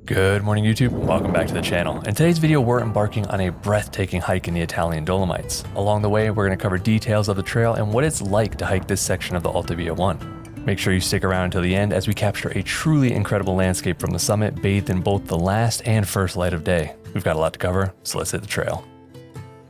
Good morning YouTube, welcome back to the channel. In today's video, we're embarking on a breathtaking hike in the Italian Dolomites. Along the way, we're going to cover details of the trail and what it's like to hike this section of the Alta Via 1. Make sure you stick around until the end as we capture a truly incredible landscape from the summit, bathed in both the last and first light of day. We've got a lot to cover, so let's hit the trail.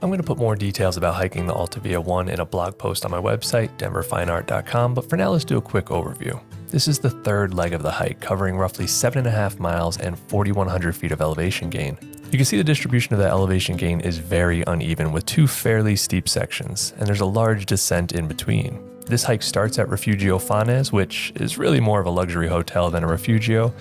I'm going to put more details about hiking the Alta Via 1 in a blog post on my website, denverfineart.com, but for now let's do a quick overview. This is the third leg of the hike, covering roughly 7.5 miles and 4,100 feet of elevation gain. You can see the distribution of that elevation gain is very uneven with two fairly steep sections, and there's a large descent in between. This hike starts at Refugio Fannes, which is really more of a luxury hotel than a refugio.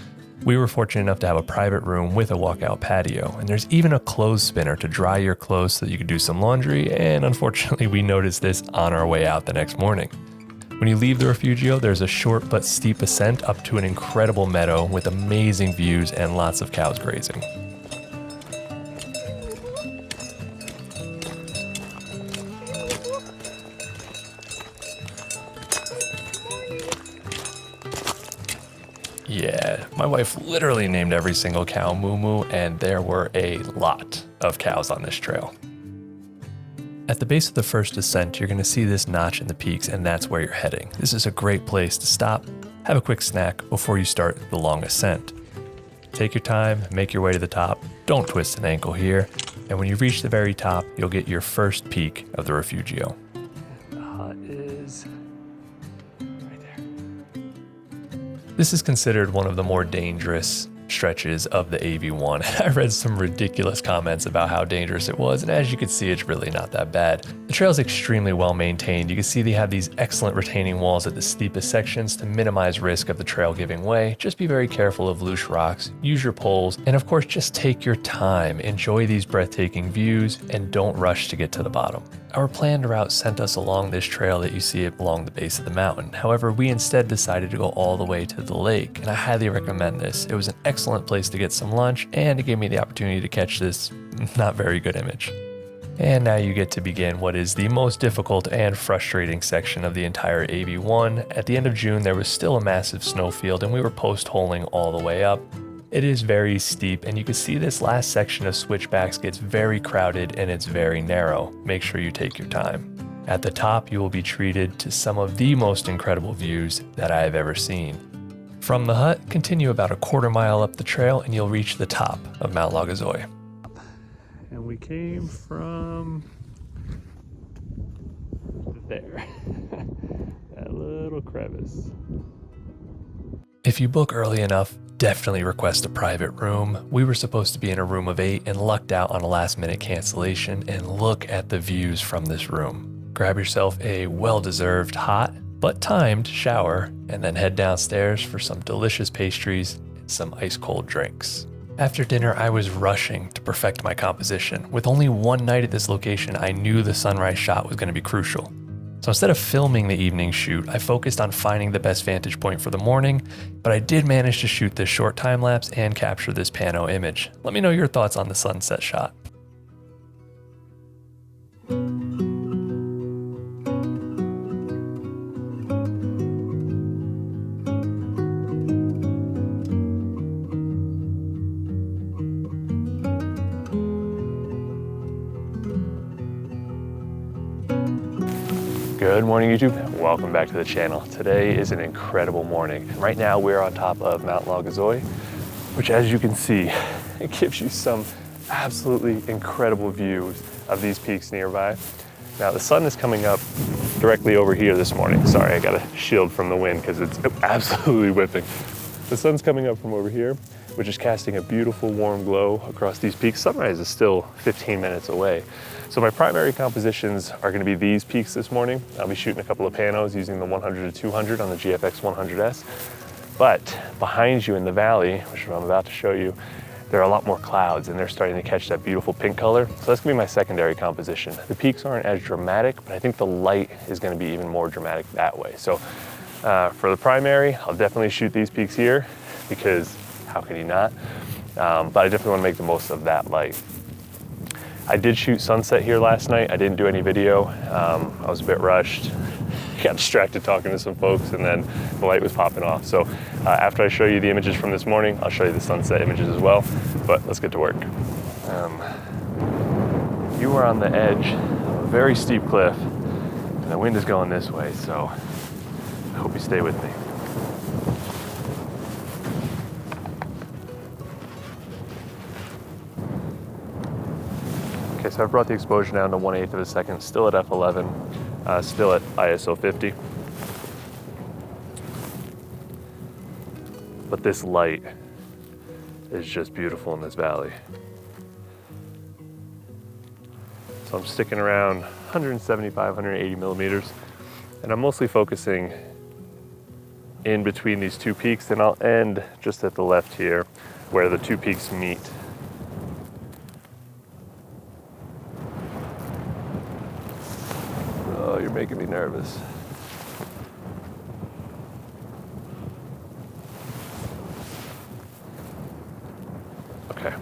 We were fortunate enough to have a private room with a walkout patio, and there's even a clothes spinner to dry your clothes so that you could do some laundry, and unfortunately we noticed this on our way out the next morning. When you leave the Refugio, there's a short but steep ascent up to an incredible meadow with amazing views and lots of cows grazing. Yeah, my wife literally named every single cow Moo Moo, and there were a lot of cows on this trail. At the base of the first ascent, you're going to see this notch in the peaks, and that's where you're heading. This is a great place to stop, have a quick snack before you start the long ascent. Take your time, make your way to the top, don't twist an ankle here, and when you reach the very top, you'll get your first peak of the Refugio. The hut is right there. This is considered one of the more dangerous stretches of the AV1. I read some ridiculous comments about how dangerous it was, and as you can see, it's really not that bad. The trail is extremely well maintained. You can see they have these excellent retaining walls at the steepest sections to minimize risk of the trail giving way. Just be very careful of loose rocks, use your poles, and of course just take your time, enjoy these breathtaking views, and don't rush to get to the bottom. Our planned route sent us along this trail that you see along the base of the mountain. However, we instead decided to go all the way to the lake, and I highly recommend this. It was an excellent place to get some lunch, and it gave me the opportunity to catch this not very good image. And now you get to begin what is the most difficult and frustrating section of the entire AV1. At the end of June, there was still a massive snowfield, and we were post-holing all the way up. It is very steep, and you can see this last section of switchbacks gets very crowded and it's very narrow. Make sure you take your time. At the top, you will be treated to some of the most incredible views that I have ever seen. From the hut, continue about a quarter mile up the trail and you'll reach the top of Mount Lagazuoi. And we came from there, that little crevice. If you book early enough, definitely request a private room. We were supposed to be in a room of 8 and lucked out on a last minute cancellation, and look at the views from this room. Grab yourself a well-deserved hot but timed shower and then head downstairs for some delicious pastries and some ice cold drinks. After dinner, I was rushing to perfect my composition. With only one night at this location, I knew the sunrise shot was going to be crucial. So instead of filming the evening shoot, I focused on finding the best vantage point for the morning, but I did manage to shoot this short time lapse and capture this pano image. Let me know your thoughts on the sunset shot. Good morning YouTube, welcome back to the channel. Today is an incredible morning. Right now we're on top of Mount Lagazuoi, which as you can see, it gives you some absolutely incredible views of these peaks nearby. Now the sun is coming up directly over here this morning. Sorry, I got a shield from the wind because it's absolutely whipping. The sun's coming up from over here, which is casting a beautiful warm glow across these peaks. Sunrise is still 15 minutes away. So my primary compositions are going to be these peaks this morning. I'll be shooting a couple of panos using the 100 to 200 on the GFX 100S. But behind you in the valley, which I'm about to show you, there are a lot more clouds and they're starting to catch that beautiful pink color. So that's going to be my secondary composition. The peaks aren't as dramatic, but I think the light is going to be even more dramatic that way. So for the primary, I'll definitely shoot these peaks here because how can you not? But I definitely want to make the most of that light. I did shoot sunset here last night. I didn't do any video. I was a bit rushed. got distracted talking to some folks, and then the light was popping off. So after I show you the images from this morning, I'll show you the sunset images as well, but let's get to work. You are on the edge of a very steep cliff, and the wind is going this way, so I hope you stay with me. Okay, so I've brought the exposure down to 1/8 of a second, still at f11, still at ISO 50. But this light is just beautiful in this valley. So I'm sticking around 175, 180 millimeters, and I'm mostly focusing in between these two peaks, and I'll end just at the left here where the two peaks meet. Oh, you're making me nervous. Okay.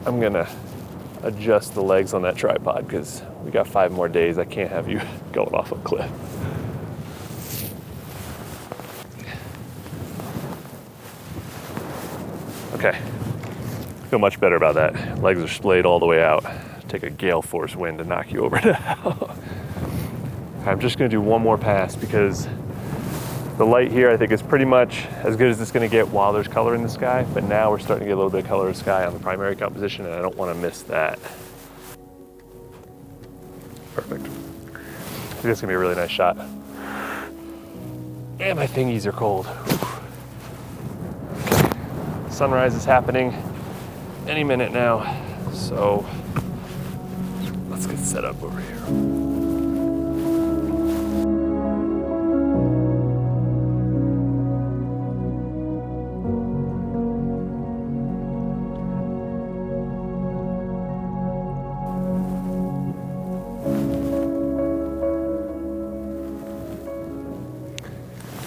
I'm gonna adjust the legs on that tripod because we got 5 more days. I can't have you going off a cliff. Okay, feel much better about that. Legs are splayed all the way out. Take a gale force wind to knock you over now. I'm just gonna do one more pass because the light here I think is pretty much as good as it's gonna get while there's color in the sky, but now we're starting to get a little bit of color in the sky on the primary composition, and I don't wanna miss that. Perfect. I think it's gonna be a really nice shot. And my thingies are cold. Okay. Sunrise is happening any minute now, so let's get set up over here.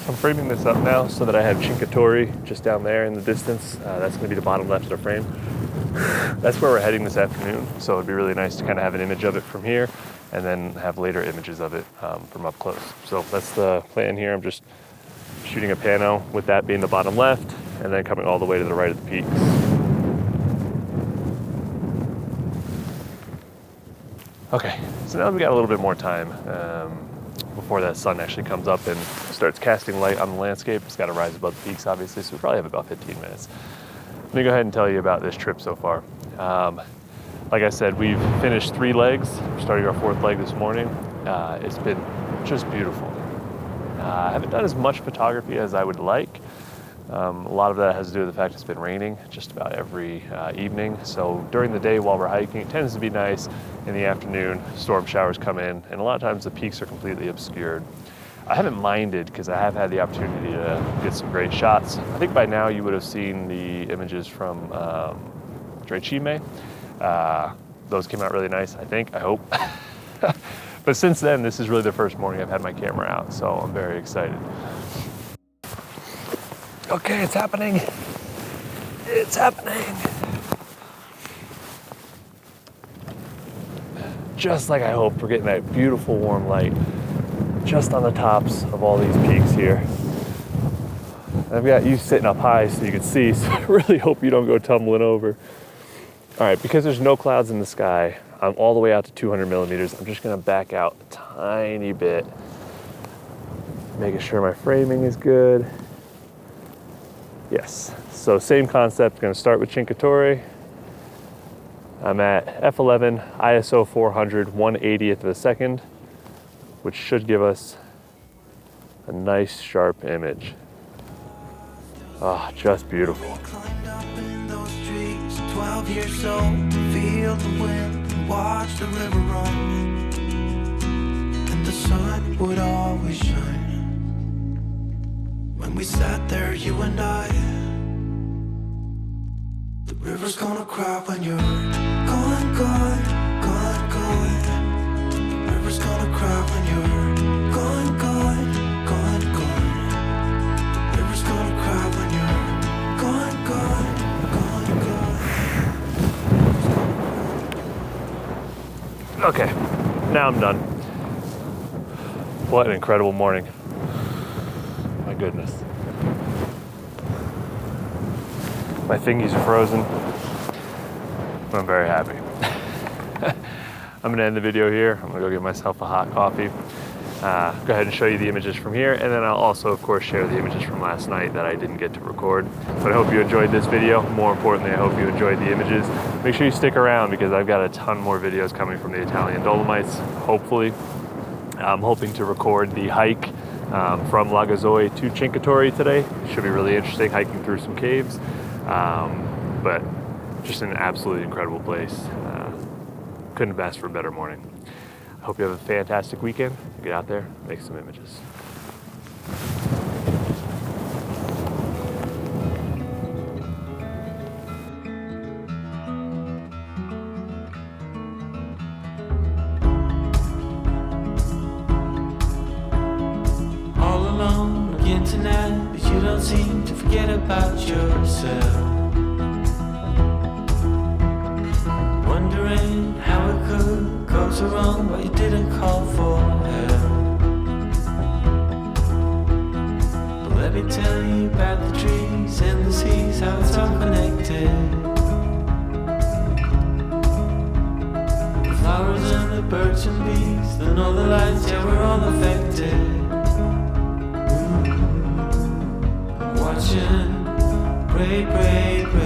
I'm framing this up now so that I have Cinque just down there in the distance. That's gonna be the bottom left of the frame. That's where we're heading this afternoon, so it'd be really nice to kind of have an image of it from here and then have later images of it from up close. So that's the plan here. I'm just shooting a pano with that being the bottom left and then coming all the way to the right of the peaks. Okay, so now we got a little bit more time before that sun actually comes up and starts casting light on the landscape. It's got to rise above the peaks, obviously, so we probably have about 15 minutes. Let me go ahead and tell you about this trip so far. Like I said, we've finished 3 legs. We're starting our 4th leg this morning. It's been just beautiful. I haven't done as much photography as I would like. A lot of that has to do with the fact it's been raining just about every evening. So during the day while we're hiking, it tends to be nice. In the afternoon, storm showers come in, and a lot of times the peaks are completely obscured. I haven't minded because I have had the opportunity to get some great shots. I think by now you would have seen the images from Drecime. Those came out really nice, I think, I hope. But since then, this is really the first morning I've had my camera out, so I'm very excited. Okay, it's happening. It's happening. Just like I hoped, we're getting that beautiful warm light just on the tops of all these peaks here. I've got you sitting up high so you can see, so I really hope you don't go tumbling over. All right, because there's no clouds in the sky, I'm all the way out to 200 millimeters. I'm just gonna back out a tiny bit, making sure my framing is good. Yes, so same concept, gonna start with Cinque. I'm at f11, ISO 400, 1/80th of a second, which should give us a nice sharp image. Ah, just beautiful. 12 years old, feel the wind and watch the river run, and the sun would always shine when we sat there, you and I. The river's gonna cry when you're gone, gone, gone, gone. The river's gonna cry when you're gone, gone, gone, gone. The river's gonna cry when you're gone, gone, gone, gone. Okay, now I'm done. What an incredible morning. My goodness. My fingies are frozen, but I'm very happy. I'm gonna end the video here. I'm gonna go get myself a hot coffee. Go ahead and show you the images from here, and then I'll also, of course, share the images from last night that I didn't get to record. But I hope you enjoyed this video. More importantly, I hope you enjoyed the images. Make sure you stick around because I've got a ton more videos coming from the Italian Dolomites, hopefully. I'm hoping to record the hike from Lagazuoi to Cinquetorre today. Should be really interesting, hiking through some caves. But just an absolutely incredible place. Couldn't have asked for a better morning. I hope you have a fantastic weekend. Get out there, make some images. All alone again tonight, but you don't seem to forget about yourself. Wondering how it could go so wrong, but you didn't call for help. But let me tell you about the trees and the seas, how it's all connected. The flowers and the birds and bees, the northern lights, yeah, we're all affected. Watching, pray, pray, pray.